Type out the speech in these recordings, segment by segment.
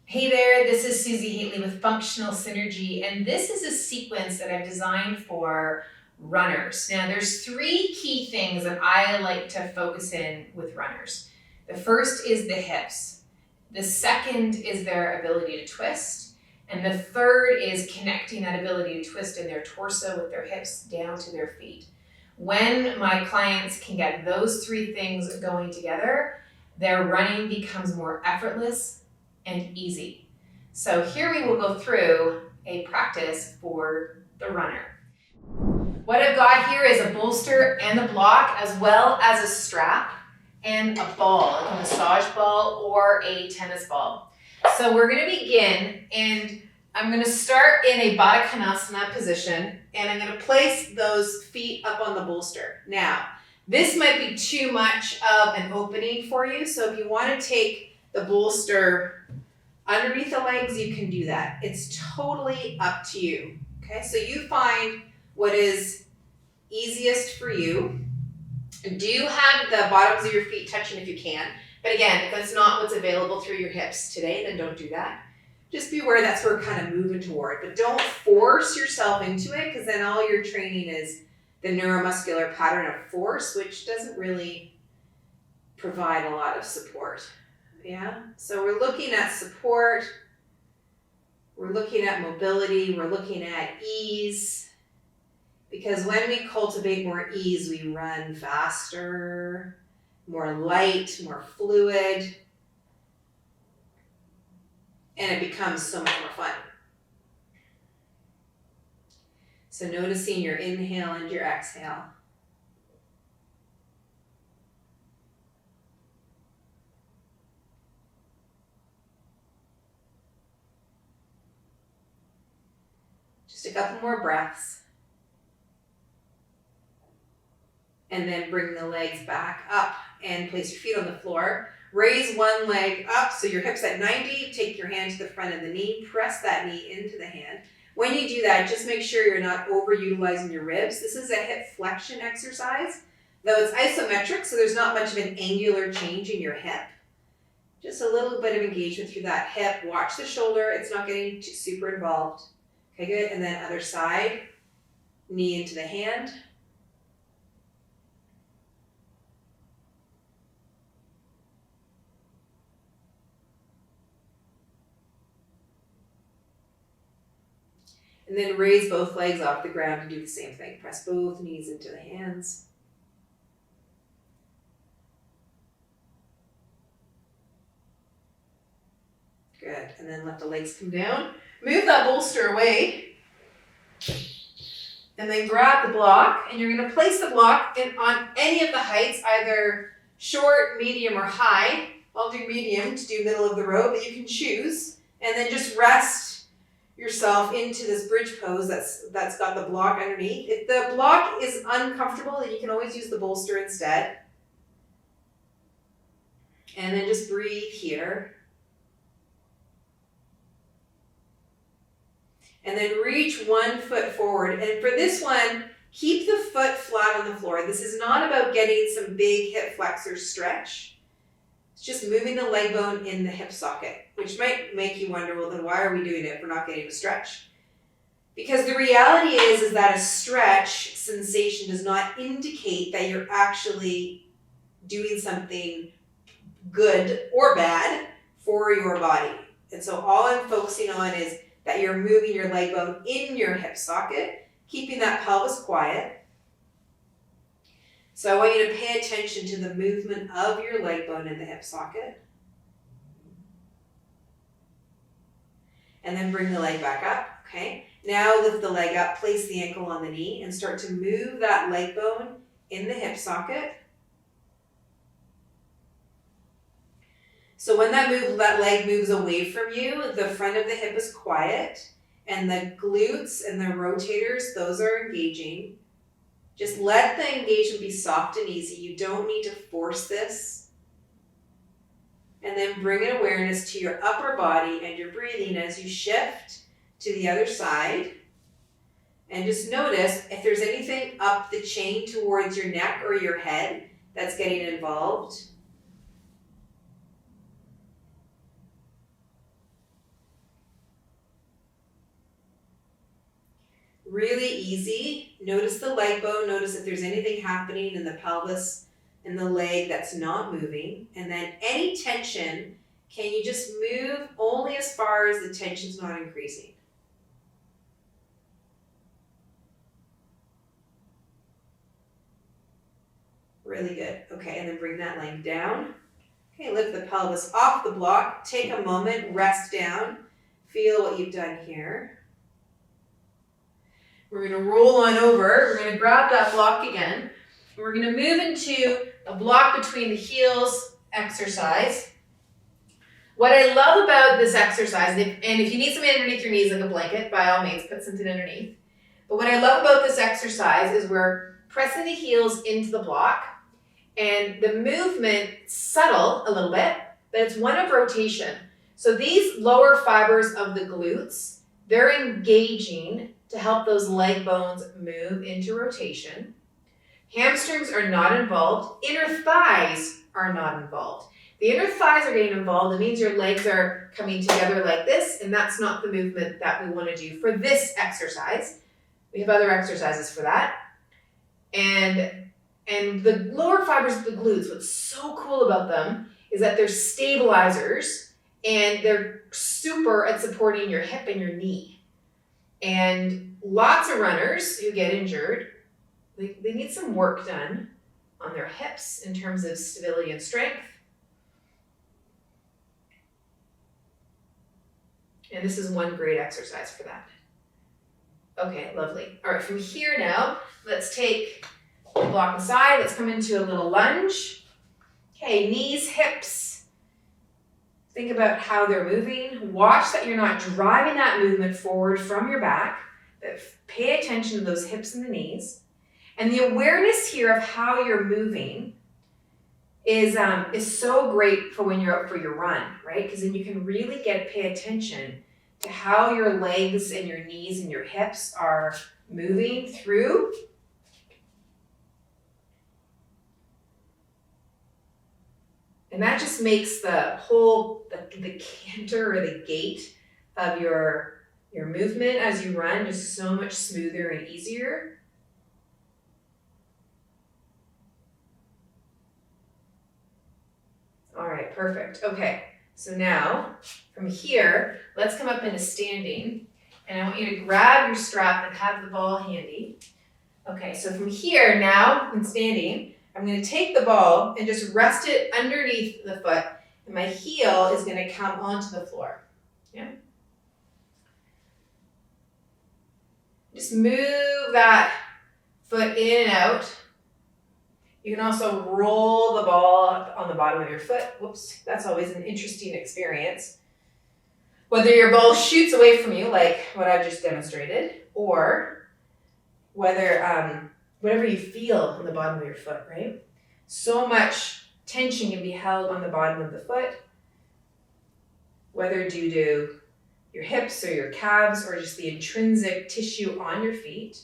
Hey there, this is Susi Hately with Functional Synergy, and this is a sequence that I've designed for runners. Now, there's three key things that I like to focus in with runners. The first is the hips. The second is their ability to twist. And the third is connecting that ability to twist in their torso with their hips down to their feet. When my clients can get those three things going together, their running becomes more effortless and easy. So here we will go through a practice for the runner. What I've got here is a bolster and a block, as well as a strap and a ball, like a massage ball or a tennis ball. So we're going to begin, and I'm going to start in a Badakanasana position, and I'm going to place those feet up on the bolster. Now, this might be too much of an opening for you, so if you want to take the bolster underneath the legs, you can do that. It's totally up to you. Okay, so you find what is easiest for you. Do have the bottoms of your feet touching if you can. But again, if that's not what's available through your hips today, then don't do that. Just be aware that's where we're kind of moving toward. But don't force yourself into it, because then all you're training is the neuromuscular pattern of force, which doesn't really provide a lot of support. Yeah, so we're looking at support, we're looking at mobility, we're looking at ease, because when we cultivate more ease, we run faster, more light, more fluid, and it becomes so much more fun. So noticing your inhale and your exhale. Just a couple more breaths. And then bring the legs back up and place your feet on the floor. Raise one leg up so your hips at 90. Take your hand to the front of the knee. Press that knee into the hand. When you do that, just make sure you're not overutilizing your ribs. This is a hip flexion exercise. Though it's isometric, so there's not much of an angular change in your hip. Just a little bit of engagement through that hip. Watch the shoulder. It's not getting too super involved. Okay, good. And then other side. Knee into the hand. And then raise both legs off the ground and do the same thing. Press both knees into the hands. Good. And then let the legs come down. Move that bolster away. And then grab the block. And you're going to place the block on any of the heights, either short, medium, or high. I'll do medium to do middle of the row, but you can choose. And then just rest yourself into this bridge pose that's got the block underneath. If the block is uncomfortable, then you can always use the bolster instead. And then just breathe here. And then reach one foot forward. And for this one, keep the foot flat on the floor. This is not about getting some big hip flexor stretch. It's just moving the leg bone in the hip socket, which might make you wonder, well, then why are we doing it if we're not getting a stretch? Because the reality is that a stretch sensation does not indicate that you're actually doing something good or bad for your body. And so all I'm focusing on is that you're moving your leg bone in your hip socket, keeping that pelvis quiet. So I want you to pay attention to the movement of your leg bone in the hip socket. And then bring the leg back up, okay? Now lift the leg up, place the ankle on the knee, and start to move that leg bone in the hip socket. So when that leg moves away from you, the front of the hip is quiet, and the glutes and the rotators, those are engaging. Just let the engagement be soft and easy. You don't need to force this. And then bring an awareness to your upper body and your breathing as you shift to the other side. And just notice if there's anything up the chain towards your neck or your head that's getting involved. Really easy. Notice the leg bone. Notice if there's anything happening in the pelvis and the leg that's not moving. And then any tension, can you just move only as far as the tension's not increasing? Really good. Okay, and then bring that leg down. Okay, lift the pelvis off the block. Take a moment, rest down. Feel what you've done here. We're going to roll on over. We're going to grab that block again. And we're going to move into a block between the heels exercise. What I love about this exercise, and if you need something underneath your knees like a blanket, by all means, put something underneath. But what I love about this exercise is we're pressing the heels into the block, and the movement's subtle a little bit, but it's one of rotation. So these lower fibers of the glutes, they're engaging to help those leg bones move into rotation. Hamstrings are not involved. Inner thighs are not involved. The inner thighs are getting involved. It means your legs are coming together like this, and that's not the movement that we want to do for this exercise. We have other exercises for that. And the lower fibers of the glutes, what's so cool about them is that they're stabilizers, and they're super at supporting your hip and your knee. And lots of runners who get injured, they need some work done on their hips in terms of stability and strength. And this is one great exercise for that. Okay, lovely. All right, from here now, let's take the block aside. Let's come into a little lunge. Okay, knees, hips. Think about how they're moving. Watch that you're not driving that movement forward from your back, but pay attention to those hips and the knees. And the awareness here of how you're moving is so great for when you're out for your run, right? Because then you can really pay attention to how your legs and your knees and your hips are moving through. And that just makes the whole, the canter or the gait of your movement as you run just so much smoother and easier. All right, perfect. Okay, so now from here, let's come up into standing. And I want you to grab your strap and have the ball handy. Okay, so from here now, in standing, I'm going to take the ball and just rest it underneath the foot, and my heel is going to come onto the floor. Yeah. Just move that foot in and out. You can also roll the ball on the bottom of your foot. Whoops, that's always an interesting experience. Whether your ball shoots away from you, like what I've just demonstrated, or whether whatever you feel on the bottom of your foot, right? So much tension can be held on the bottom of the foot, whether due to your hips or your calves or just the intrinsic tissue on your feet.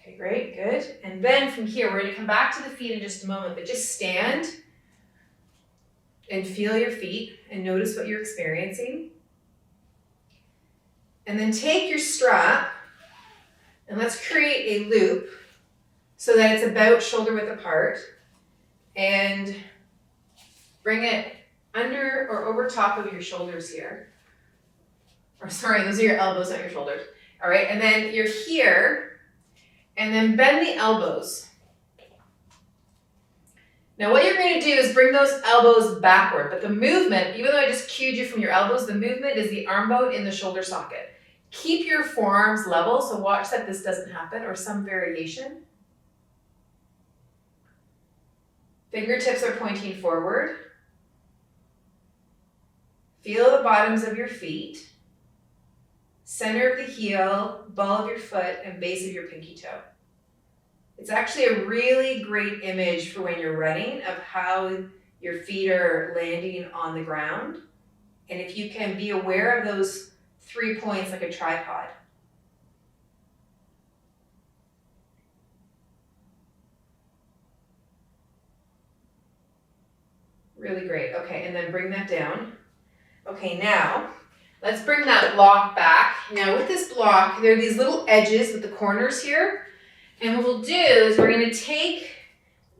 Okay, great, good. And then from here, we're going to come back to the feet in just a moment, but just stand and feel your feet and notice what you're experiencing. And then take your strap and let's create a loop so that it's about shoulder width apart, and bring it under or over top of your shoulders here. Or sorry, those are your elbows, not your shoulders. All right, and then you're here, and then bend the elbows. Now what you're going to do is bring those elbows backward, but the movement, even though I just cued you from your elbows, the movement is the arm bone in the shoulder socket. Keep your forearms level, so watch that this doesn't happen, or some variation. Fingertips are pointing forward. Feel the bottoms of your feet, center of the heel, ball of your foot, and base of your pinky toe. It's actually a really great image for when you're running of how your feet are landing on the ground. And if you can be aware of those 3 points like a tripod. Really great. Okay, and then bring that down. Okay, now Let's bring that block back. Now with this block, there are these little edges with the corners here. And what we'll do is we're going to take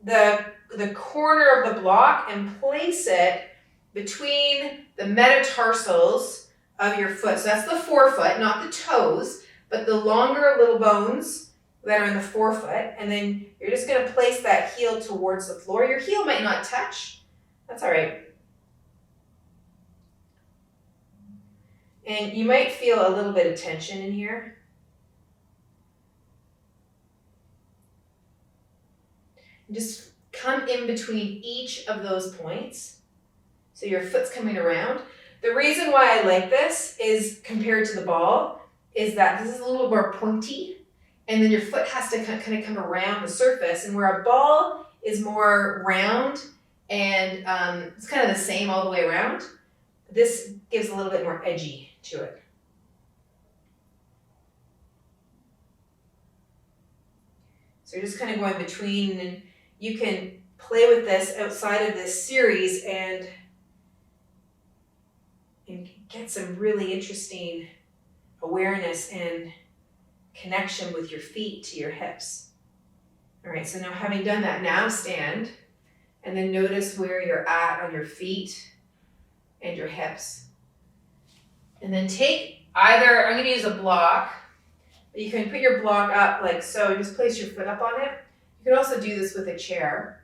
the corner of the block and place it between the metatarsals of your foot. So that's the forefoot, not the toes, but the longer little bones that are in the forefoot. And then you're just going to place that heel towards the floor. Your heel might not touch. That's all right. And you might feel a little bit of tension in here. Just come in between each of those points. So your foot's coming around. The reason why I like this is compared to the ball is that this is a little more pointy, and then your foot has to kind of come around the surface, and where a ball is more round and it's kind of the same all the way around, this gives a little bit more edgy to it. So you're just kind of going between, and you can play with this outside of this series and get some really interesting awareness and connection with your feet to your hips. All right, so now having done that, now stand and then notice where you're at on your feet and your hips. And then take either, I'm going to use a block, but you can put your block up like so, just place your foot up on it. You can also do this with a chair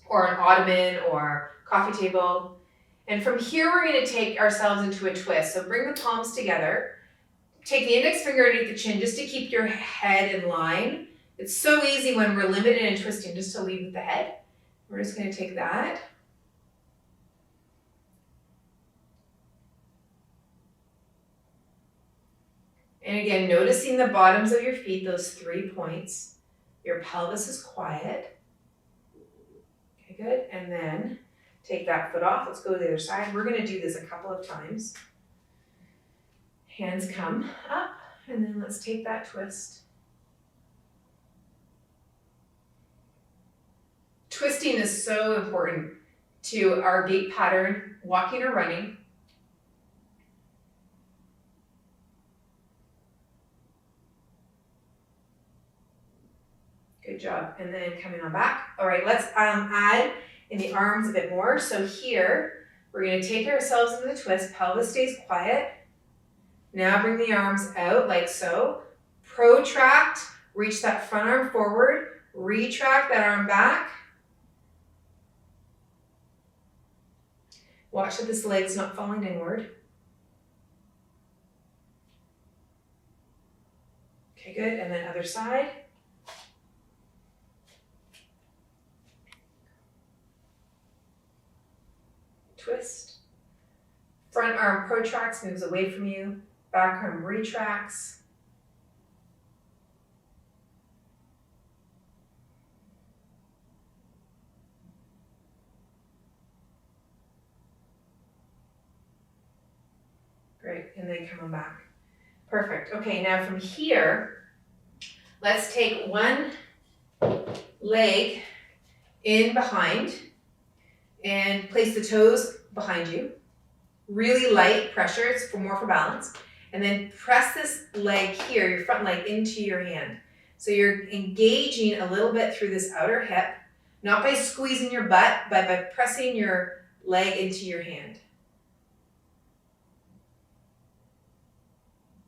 or an ottoman or coffee table. And from here, we're going to take ourselves into a twist. So bring the palms together. Take the index finger underneath the chin just to keep your head in line. It's so easy when we're limited in twisting just to lead with the head. We're just going to take that. And again, noticing the bottoms of your feet, those 3 points. Your pelvis is quiet. Okay, good. And then take that foot off. Let's go to the other side. We're going to do this a couple of times. Hands come up, and then let's take that twist. Twisting is so important to our gait pattern, walking or running. Good job. And then coming on back. All right, let's add in the arms a bit more. So here, we're going to take ourselves into the twist. Pelvis stays quiet. Now bring the arms out like so. Protract, reach that front arm forward. Retract that arm back. Watch that this leg's not falling inward. Okay, good. And then other side. Twist. Front arm protracts, moves away from you. Back arm retracts. Great, and then come on back. Perfect. Okay, now from here, let's take one leg in behind and place the toes behind you. Really light pressure, it's for more for balance. And then press this leg here, your front leg, into your hand. So you're engaging a little bit through this outer hip, not by squeezing your butt, but by pressing your leg into your hand.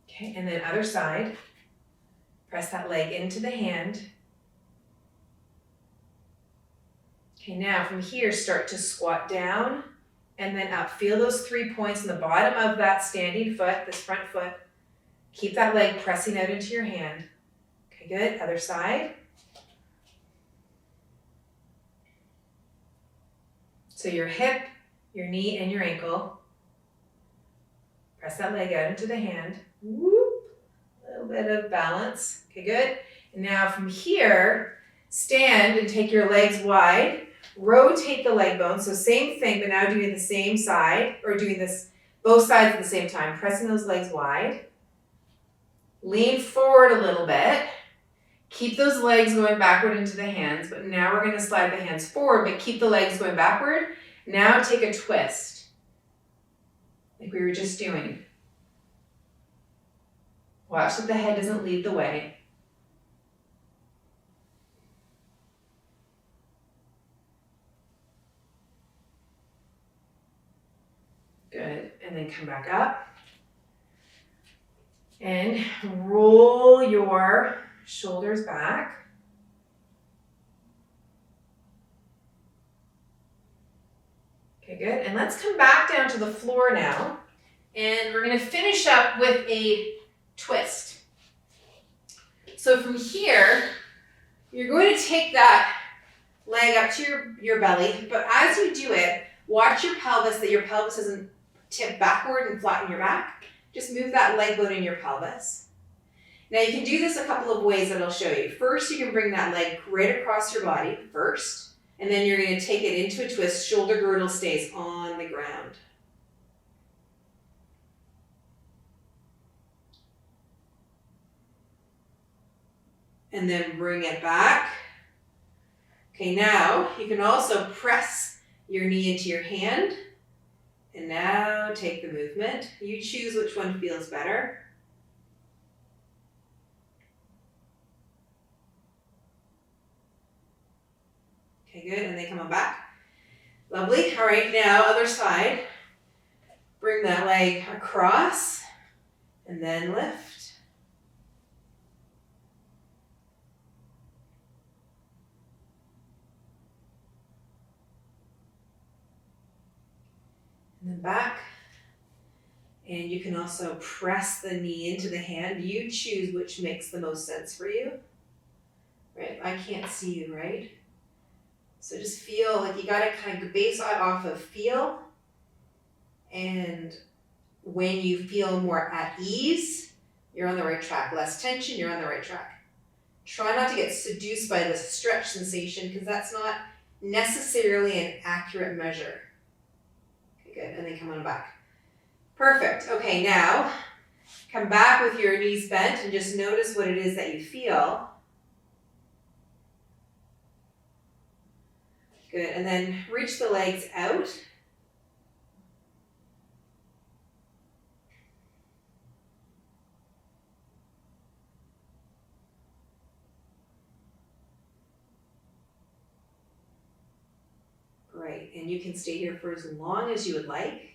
Okay, and then other side. Press that leg into the hand. Okay, now from here, start to squat down and then up. Feel those 3 points in the bottom of that standing foot, this front foot. Keep that leg pressing out into your hand. Okay, good. Other side. So your hip, your knee, and your ankle. Press that leg out into the hand. Whoop. A little bit of balance. Okay, good. And now from here, stand and take your legs wide. Rotate the leg bone. So same thing, but now doing the same side, or doing this both sides at the same time. Pressing those legs wide. Lean forward a little bit. Keep those legs going backward into the hands, but now we're going to slide the hands forward, but keep the legs going backward. Now take a twist, like we were just doing. Watch that the head doesn't lead the way. Good, and then come back up. And roll your shoulders back. Okay, good. And let's come back down to the floor now. And we're going to finish up with a twist. So from here, you're going to take that leg up to your belly, but as you do it, watch your pelvis, that your pelvis doesn't tip backward and flatten your back. Just move that leg bone in your pelvis. Now you can do this a couple of ways that I'll show you. First, you can bring that leg right across your body first, and then you're going to take it into a twist. Shoulder girdle stays on the ground. And then bring it back. Okay, now you can also press your knee into your hand. And now take the movement. You choose which one feels better. Okay, good, and then come on back. Lovely. All right, now other side. Bring that leg across and then lift. And then back. And you can also press the knee into the hand. You choose which makes the most sense for you. Right? I can't see you, right? So just feel like you gotta kind of base it off of feel. And when you feel more at ease, you're on the right track. Less tension, you're on the right track. Try not to get seduced by the stretch sensation, because that's not necessarily an accurate measure. Okay, good, and then come on back. Perfect. Okay, now come back with your knees bent and just notice what it is that you feel. Good, and then reach the legs out. Great, and you can stay here for as long as you would like.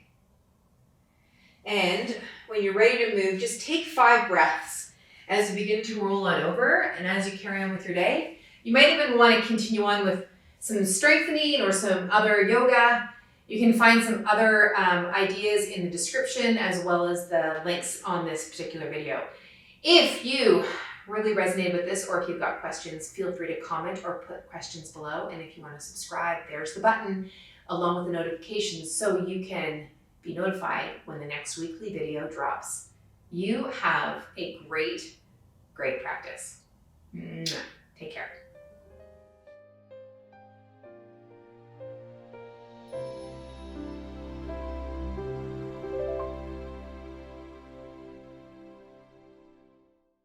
And when you're ready to move, just take 5 breaths as you begin to roll on over and as you carry on with your day. You might even want to continue on with some strengthening or some other yoga. You can find some other ideas in the description as well as the links on this particular video. If you really resonated with this or if you've got questions, feel free to comment or put questions below. And if you want to subscribe, there's the button along with the notifications so you can be notified when the next weekly video drops. You have a great, great practice. Take care.